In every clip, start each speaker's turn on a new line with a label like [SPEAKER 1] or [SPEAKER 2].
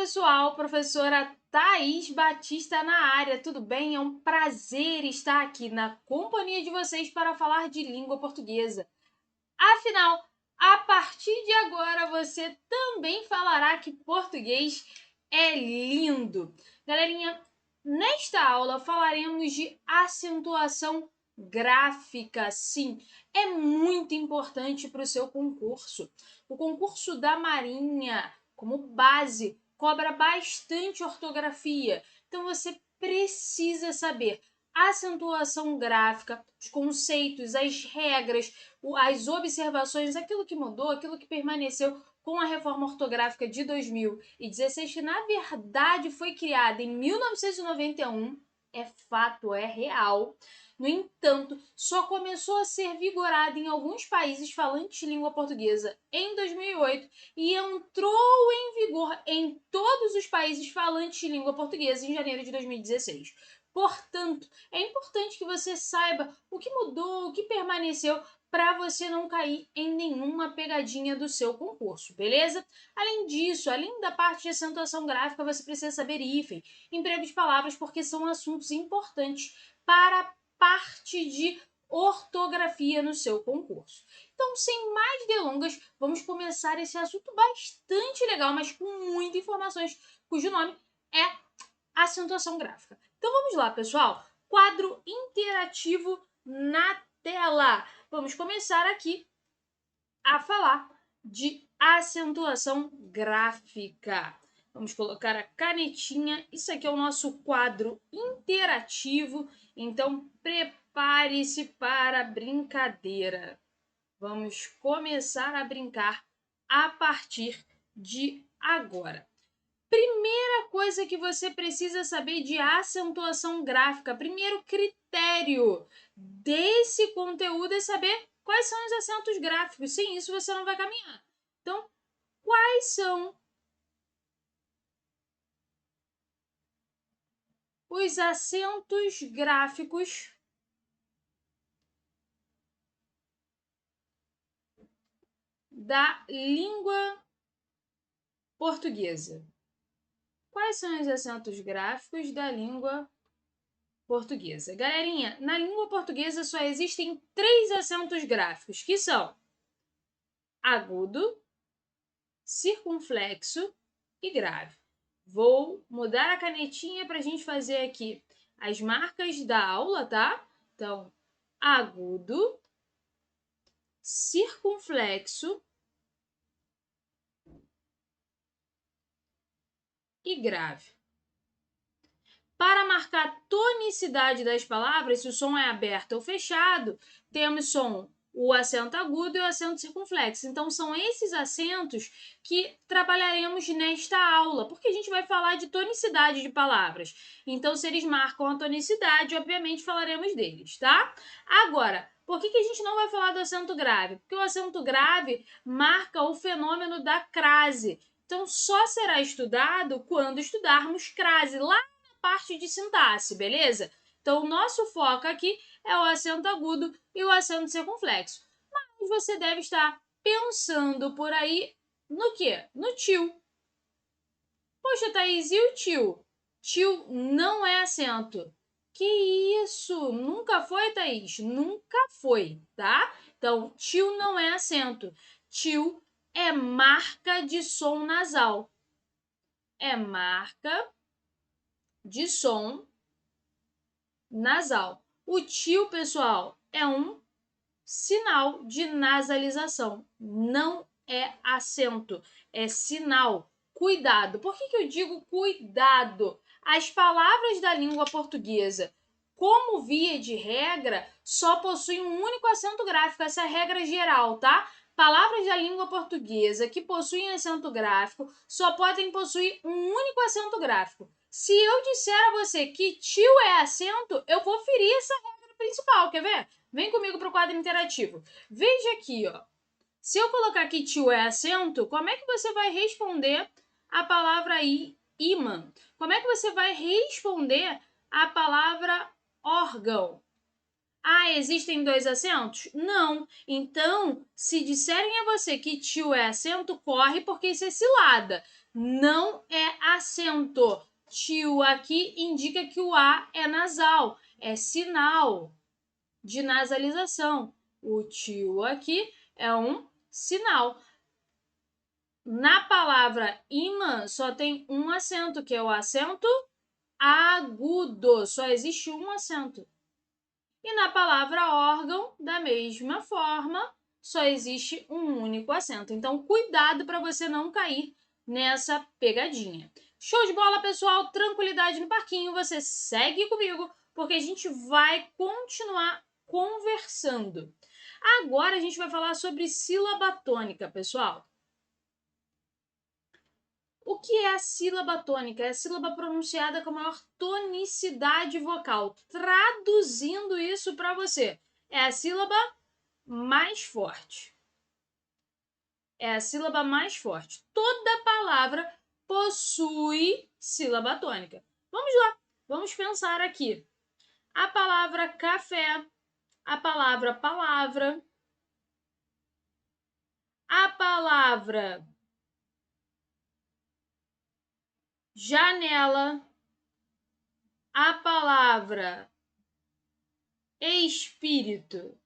[SPEAKER 1] pessoal, professora Thaís Batista na área, tudo bem? É um prazer estar aqui na companhia de vocês para falar de língua portuguesa. Afinal, a partir de agora você também falará que português é lindo. Galerinha, nesta aula falaremos de acentuação gráfica, sim, é muito importante para o seu concurso. O concurso da Marinha, como base, cobra bastante ortografia, então você precisa saber acentuação gráfica, os conceitos, as regras, as observações, aquilo que mudou, aquilo que permaneceu com a reforma ortográfica de 2016, que na verdade foi criada em 1991, é fato, é real. No entanto, só começou a ser vigorada em alguns países falantes de língua portuguesa em 2008 e entrou em vigor em todos os países falantes de língua portuguesa em janeiro de 2016. Portanto, é importante que você saiba o que mudou, o que permaneceu, para você não cair em nenhuma pegadinha do seu concurso, beleza? Além disso, além da parte de acentuação gráfica, você precisa saber hífen, emprego de palavras, porque são assuntos importantes para a parte de ortografia no seu concurso. Então, sem mais delongas, vamos começar esse assunto bastante legal, mas com muitas informações, cujo nome é acentuação gráfica. Então vamos lá, pessoal. Quadro interativo na tela. Vamos começar aqui a falar de acentuação gráfica. Vamos colocar a canetinha. Isso aqui é o nosso quadro interativo. Então prepare-se para a brincadeira. Vamos começar a brincar a partir de agora. Primeira coisa que você precisa saber de acentuação gráfica, primeiro critério desse conteúdo é saber quais são os acentos gráficos. Sem isso você não vai caminhar. Então, quais são os acentos gráficos da língua portuguesa? Quais são os acentos gráficos da língua portuguesa? Galerinha, na língua portuguesa só existem 3 acentos gráficos, que são agudo, circunflexo e grave. Vou mudar a canetinha para a gente fazer aqui as marcas da aula, tá? Então, agudo, circunflexo e grave. Para marcar a tonicidade das palavras, se o som é aberto ou fechado, temos o acento agudo e o acento circunflexo. Então, são esses acentos que trabalharemos nesta aula, porque a gente vai falar de tonicidade de palavras. Então, se eles marcam a tonicidade, obviamente falaremos deles, tá? Agora, por que a gente não vai falar do acento grave? Porque o acento grave marca o fenômeno da crase. Então, só será estudado quando estudarmos crase lá parte de sintaxe, beleza? Então, o nosso foco aqui é o acento agudo e o acento circunflexo. Mas você deve estar pensando por aí no quê? No tio. Poxa, Thaís, e o tio? Tio não é acento. Que isso? Nunca foi, Thaís? Nunca foi, tá? Então, tio não é acento. Tio é marca de som nasal. É marca de som nasal. O tio, pessoal, é um sinal de nasalização, não é acento, é sinal. Cuidado. Por que eu digo cuidado? As palavras da língua portuguesa, como via de regra, só possuem um único acento gráfico, essa é a regra geral, tá? Palavras da língua portuguesa que possuem acento gráfico só podem possuir um único acento gráfico. Se eu disser a você que tio é acento, eu vou ferir essa regra principal, quer ver? Vem comigo para o quadro interativo. Veja aqui, ó. Se eu colocar que tio é acento, como é que você vai responder a palavra imã? Como é que você vai responder a palavra órgão? Ah, existem 2 acentos? Não. Então, se disserem a você que tio é acento, corre porque isso é cilada. Não é acento. Tio aqui indica que o A é nasal, é sinal de nasalização. O tio aqui é um sinal. Na palavra imã só tem um acento, que é o acento agudo. Só existe um acento. E na palavra órgão, da mesma forma, só existe um único acento. Então, cuidado para você não cair nessa pegadinha. Show de bola, pessoal! Tranquilidade no parquinho. Você segue comigo, porque a gente vai continuar conversando. Agora a gente vai falar sobre sílaba tônica, pessoal. O que é a sílaba tônica? É a sílaba pronunciada com maior tonicidade vocal. Traduzindo isso para você, é a sílaba mais forte. É a sílaba mais forte. Toda palavra possui sílaba tônica. Vamos lá, vamos pensar aqui. A palavra café, a palavra palavra, a palavra janela, a palavra espírito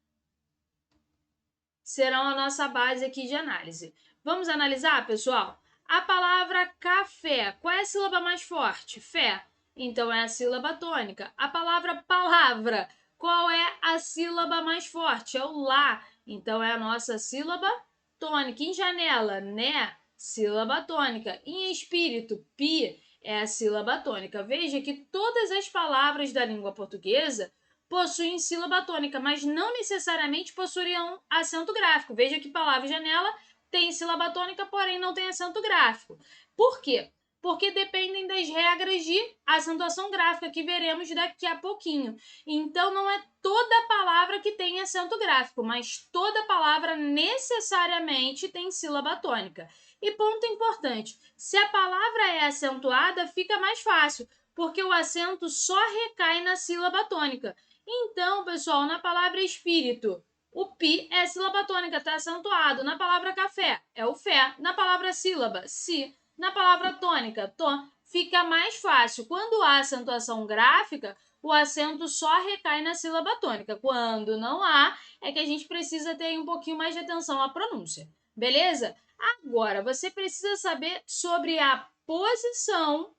[SPEAKER 1] serão a nossa base aqui de análise. Vamos analisar, pessoal? A palavra café, qual é a sílaba mais forte? Fé. Então é a sílaba tônica. A palavra palavra, qual é a sílaba mais forte? É o lá. Então é a nossa sílaba tônica. Em janela, né? Sílaba tônica. Em espírito, pi, é a sílaba tônica. Veja que todas as palavras da língua portuguesa possuem sílaba tônica, mas não necessariamente possuiriam acento gráfico. Veja que palavra janela tem sílaba tônica, porém não tem acento gráfico. Por quê? Porque dependem das regras de acentuação gráfica que veremos daqui a pouquinho. Então, não é toda palavra que tem acento gráfico, mas toda palavra necessariamente tem sílaba tônica. E ponto importante, se a palavra é acentuada, fica mais fácil, porque o acento só recai na sílaba tônica. Então, pessoal, na palavra espírito, o pi é sílaba tônica, está acentuado. Na palavra café, é o fé. Na palavra sílaba, si. Na palavra tônica, to. Fica mais fácil. Quando há acentuação gráfica, o acento só recai na sílaba tônica. Quando não há, é que a gente precisa ter um pouquinho mais de atenção à pronúncia. Beleza? Agora, você precisa saber sobre a posição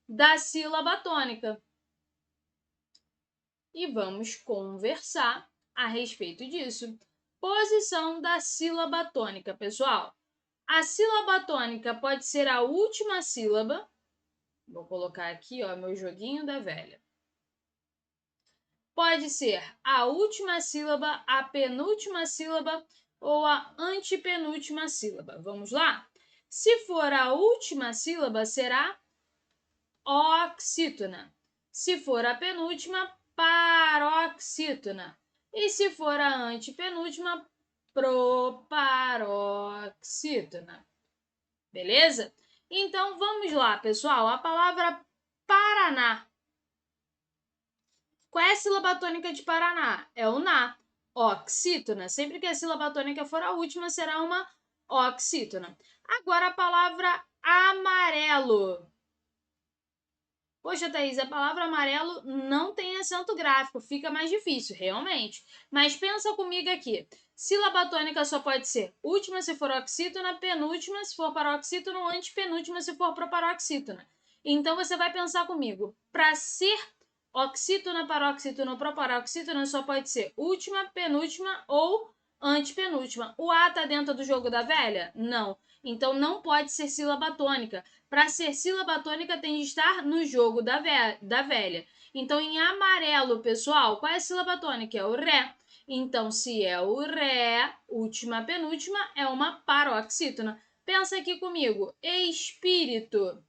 [SPEAKER 1] da sílaba tônica. E vamos conversar a respeito disso. Posição da sílaba tônica, pessoal. A sílaba tônica pode ser a última sílaba. Vou colocar aqui, ó, meu joguinho da velha. Pode ser a última sílaba, a penúltima sílaba ou a antepenúltima sílaba. Vamos lá? Se for a última sílaba, será oxítona. Se for a penúltima, paroxítona. E se for a antepenúltima, proparoxítona. Beleza? Então, vamos lá, pessoal. A palavra Paraná. Qual é a sílaba tônica de Paraná? É o na. Oxítona. Sempre que a sílaba tônica for a última, será uma oxítona. Agora, a palavra amarelo. Poxa, Thaís, a palavra amarelo não tem acento gráfico, fica mais difícil, realmente. Mas pensa comigo aqui. Sílaba tônica só pode ser última se for oxítona, penúltima se for paroxítona ou antepenúltima se for proparoxítona. Então você vai pensar comigo. Para ser oxítona, paroxítona ou proparoxítona só pode ser última, penúltima ou antepenúltima. O A está dentro do jogo da velha? Não. Então não pode ser sílaba tônica. Para ser sílaba tônica tem de estar no jogo da velha. Então, em amarelo, pessoal, qual é a sílaba tônica? É o ré. Então, se é o ré, última, penúltima, é uma paroxítona. Pensa aqui comigo. Espírito.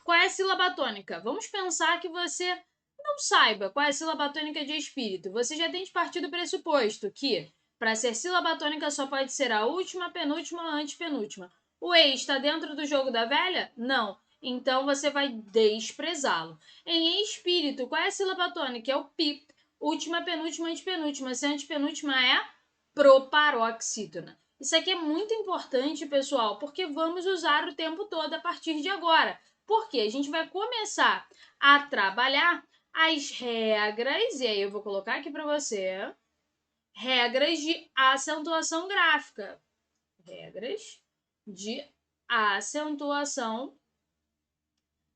[SPEAKER 1] Qual é a sílaba tônica? Vamos pensar que você não saiba qual é a sílaba tônica de espírito. Você já tem de partir do pressuposto que, para ser sílaba tônica, só pode ser a última, penúltima ou antepenúltima. O E está dentro do jogo da velha? Não. Então, você vai desprezá-lo. Em espírito, qual é a sílaba tônica? É o pi. última, penúltima, antepenúltima. Se a antepenúltima é proparoxítona. Isso aqui é muito importante, pessoal, porque vamos usar o tempo todo a partir de agora. Porque a gente vai começar a trabalhar as regras, e aí eu vou colocar aqui para você, regras de acentuação gráfica. Regras de acentuação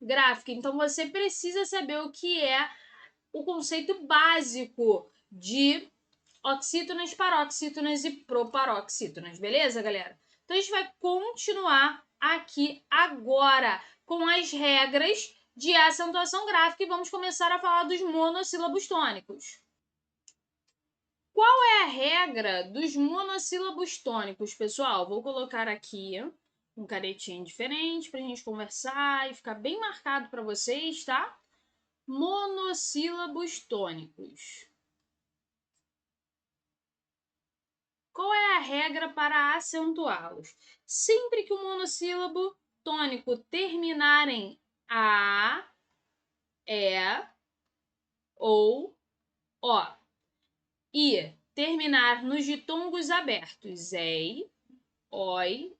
[SPEAKER 1] gráfica. Então, você precisa saber o que é o conceito básico de oxítonas, paroxítonas e proparoxítonas, beleza, galera? Então, a gente vai continuar aqui agora com as regras de acentuação gráfica e vamos começar a falar dos monossílabos tônicos. Qual é a regra dos monossílabos tônicos, pessoal? Vou colocar aqui um canetinho diferente para a gente conversar e ficar bem marcado para vocês, tá? Monossílabos tônicos. Qual é a regra para acentuá-los? Sempre que o monossílabo tônico terminar em A, E ou O e terminar nos ditongos abertos EI, OI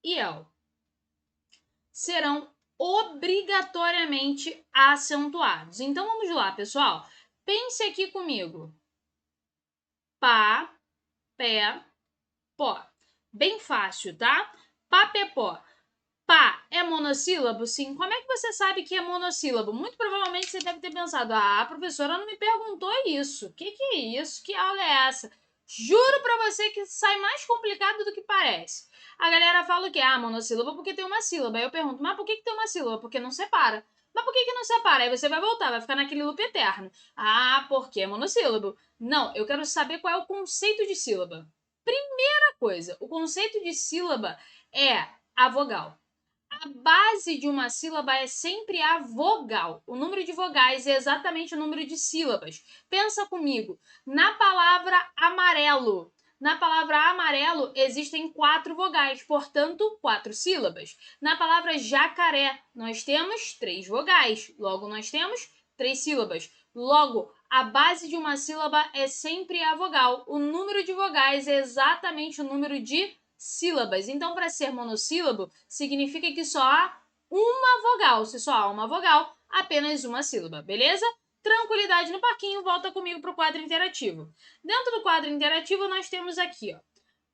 [SPEAKER 1] e EL, serão obrigatoriamente acentuados. Então, vamos lá, pessoal. Pense aqui comigo. Pá, pé, pó. Bem fácil, tá? Pá, pé, pó. Pá é monossílabo? Sim. Como é que você sabe que é monossílabo? Muito provavelmente você deve ter pensado, a professora não me perguntou isso. Que é isso? Que aula é essa? Juro pra você que sai mais complicado do que parece. A galera fala o quê? Monossílabo porque tem uma sílaba. Aí eu pergunto, mas por que tem uma sílaba? Porque não separa. Mas por que não separa? Aí você vai voltar, vai ficar naquele loop eterno. Porque é monossílabo. Não, eu quero saber qual é o conceito de sílaba. Primeira coisa, o conceito de sílaba é a vogal. A base de uma sílaba é sempre a vogal. O número de vogais é exatamente o número de sílabas. Pensa comigo. Na palavra amarelo. Na palavra amarelo existem 4 vogais, portanto, 4 sílabas. Na palavra jacaré, nós temos 3 vogais. Logo, nós temos 3 sílabas. Logo, a base de uma sílaba é sempre a vogal. O número de vogais é exatamente o número de sílabas. Então, para ser monossílabo, significa que só há uma vogal. Se só há uma vogal, apenas uma sílaba, beleza? Tranquilidade no parquinho, volta comigo para o quadro interativo. Dentro do quadro interativo, nós temos aqui, ó,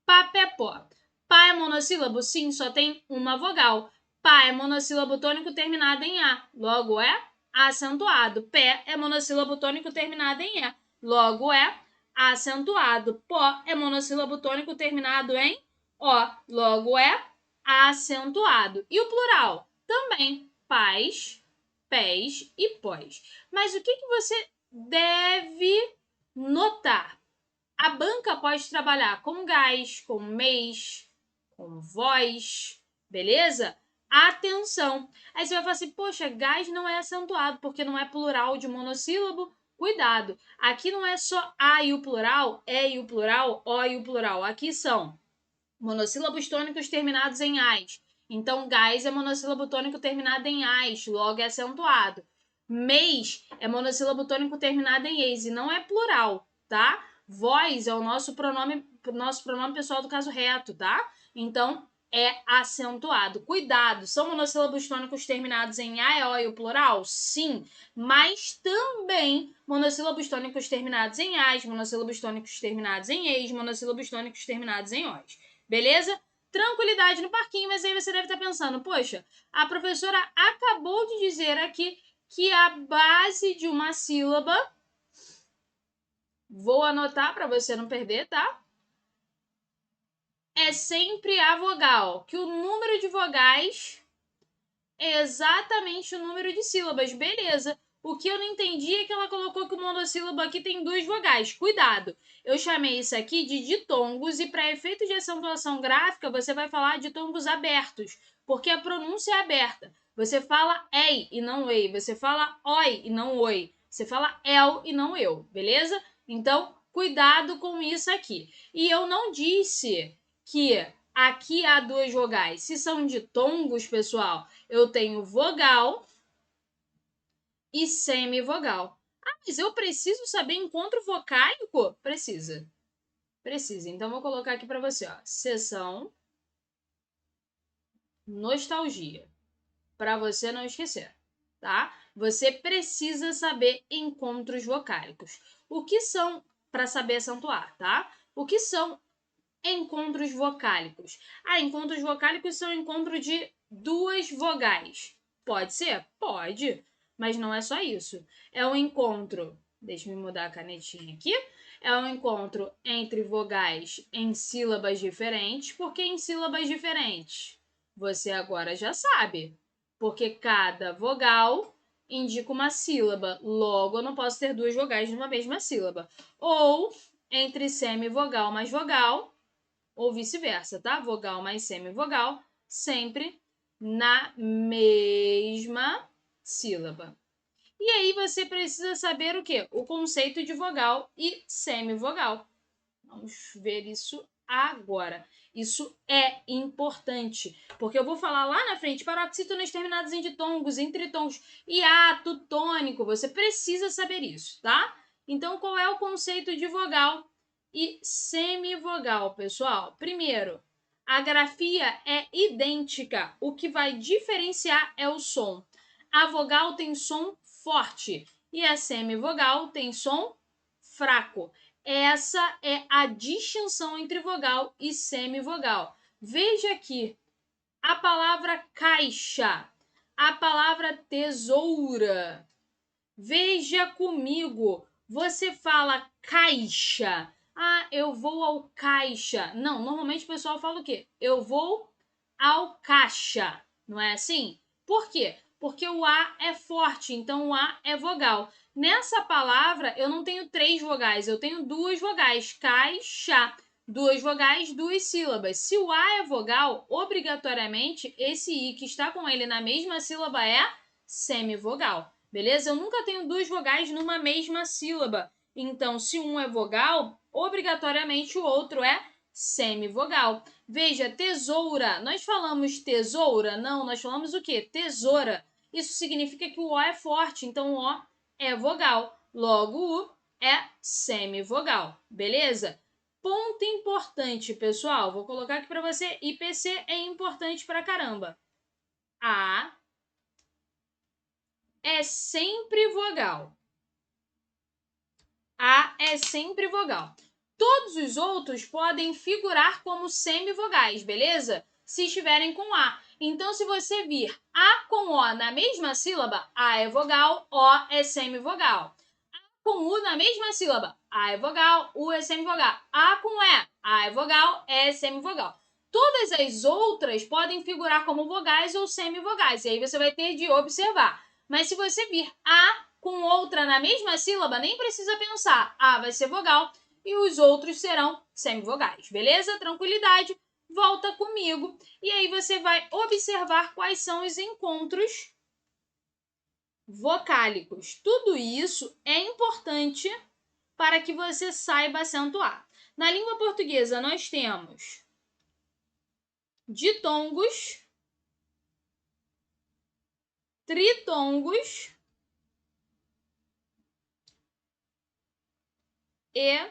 [SPEAKER 1] pá, pé, pó. Pá é monossílabo? Sim, só tem uma vogal. Pá é monossílabo tônico terminado em A, logo é acentuado. Pé é monossílabo tônico terminado em E, logo é acentuado. Pó é monossílabo tônico terminado em O, logo é acentuado. E o plural? Também, pais, pés e pós. Mas o que você deve notar? A banca pode trabalhar com gás, com mês, com voz, beleza? Atenção! Aí você vai falar assim, poxa, gás não é acentuado porque não é plural de monossílabo. Cuidado! Aqui não é só A e o plural, E e o plural, O e o plural. Aqui são monossílabos tônicos terminados em ás. Então, gás é monossílabo tônico terminado em ás, logo é acentuado. Mês é monossílabo tônico terminado em eis e não é plural, tá? Voz é o nosso pronome pessoal do caso reto, tá? Então, é acentuado. Cuidado, são monossílabos tônicos terminados em A, E, O e o plural? Sim, mas também monossílabos tônicos terminados em ás, monossílabos tônicos terminados em eis, monossílabos tônicos terminados em os. Beleza? Tranquilidade no parquinho, mas aí você deve estar pensando, poxa, a professora acabou de dizer aqui que a base de uma sílaba, vou anotar para você não perder, tá? É sempre a vogal, que o número de vogais é exatamente o número de sílabas, beleza? O que eu não entendi é que ela colocou que o monossílabo aqui tem 2 vogais. Cuidado! Eu chamei isso aqui de ditongos e para efeito de acentuação gráfica você vai falar ditongos abertos, porque a pronúncia é aberta. Você fala ei e não ei, você fala oi e não oi, você fala el e não eu, beleza? Então, cuidado com isso aqui. E eu não disse que aqui há 2 vogais. Se são ditongos, pessoal, eu tenho vogal e semivogal. Mas eu preciso saber encontro vocálico? Precisa. Precisa. Então, vou colocar aqui para você, ó. Seção nostalgia. Para você não esquecer, tá? Você precisa saber encontros vocálicos. O que são, para saber acentuar, tá? O que são encontros vocálicos? Encontros vocálicos são encontro de duas vogais. Pode ser? Pode. Mas não é só isso. É um encontro. Deixa eu mudar a canetinha aqui. É um encontro entre vogais em sílabas diferentes. Por que em sílabas diferentes? Você agora já sabe. Porque cada vogal indica uma sílaba. Logo, eu não posso ter duas vogais numa mesma sílaba. Ou entre semivogal mais vogal, ou vice-versa, tá? Vogal mais semivogal, sempre na mesma sílaba. E aí você precisa saber o quê? O conceito de vogal e semivogal. Vamos ver isso agora. Isso é importante, porque eu vou falar lá na frente paroxítonos terminados em ditongos, em tritongos, hiato tônico. Você precisa saber isso, tá? Então, qual é o conceito de vogal e semivogal, pessoal? Primeiro, a grafia é idêntica. O que vai diferenciar é o som. A vogal tem som forte e a semivogal tem som fraco. Essa é a distinção entre vogal e semivogal. Veja aqui a palavra caixa, a palavra tesoura. Veja comigo, você fala caixa. Eu vou ao caixa. Não, normalmente o pessoal fala o quê? Eu vou ao caixa. Não é assim? Por quê? Porque o A é forte, então o A é vogal. Nessa palavra, eu não tenho três vogais, eu tenho duas vogais. Caixa. Duas vogais, duas sílabas. Se o A é vogal, obrigatoriamente, esse I que está com ele na mesma sílaba é semivogal. Beleza? Eu nunca tenho duas vogais numa mesma sílaba. Então, se um é vogal, obrigatoriamente o outro é semivogal. Veja, tesoura. Nós falamos tesoura? Não, nós falamos o quê? Tesoura. Isso significa que o O é forte, então o O é vogal. Logo, o U é semivogal. Beleza? Ponto importante, pessoal. Vou colocar aqui para você. IPC é importante pra caramba. A é sempre vogal. A é sempre vogal. Todos os outros podem figurar como semivogais, beleza? Se estiverem com A. Então, se você vir A com O na mesma sílaba, A é vogal, O é semivogal. A com U na mesma sílaba, A é vogal, U é semivogal. A com E, A é vogal, E é semivogal. Todas as outras podem figurar como vogais ou semivogais, e aí você vai ter de observar. Mas se você vir A com outra na mesma sílaba, nem precisa pensar. A vai ser vogal e os outros serão semivogais, beleza? Tranquilidade. Volta comigo e aí você vai observar quais são os encontros vocálicos. Tudo isso é importante para que você saiba acentuar. Na língua portuguesa, nós temos ditongos, tritongos e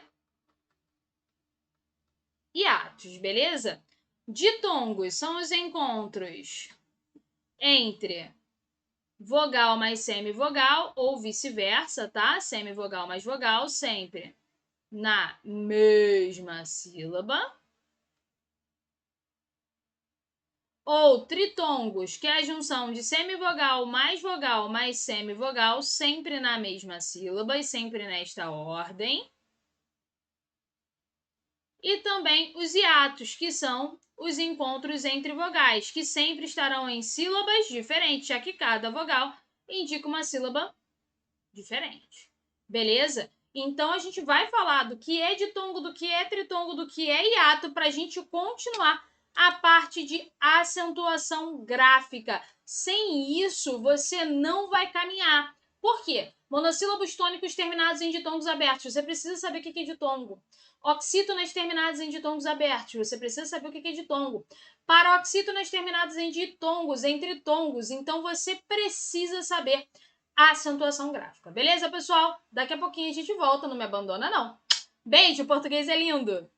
[SPEAKER 1] hiatos, beleza? Ditongos são os encontros entre vogal mais semivogal ou vice-versa, tá? Semivogal mais vogal, sempre na mesma sílaba. Ou tritongos, que é a junção de semivogal mais semivogal, sempre na mesma sílaba e sempre nesta ordem. E também os hiatos, que são os encontros entre vogais, que sempre estarão em sílabas diferentes, já que cada vogal indica uma sílaba diferente. Beleza? Então, a gente vai falar do que é ditongo, do que é tritongo, do que é hiato, para a gente continuar a parte de acentuação gráfica. Sem isso, você não vai caminhar. Por quê? Monossílabos tônicos terminados em ditongos abertos. Você precisa saber o que é ditongo. Oxítonas terminadas em ditongos abertos. Você precisa saber o que é ditongo. Paroxítonas terminadas em ditongos, em tritongos. Então, você precisa saber acentuação gráfica. Beleza, pessoal? Daqui a pouquinho a gente volta, não me abandona não. Beijo, português é lindo!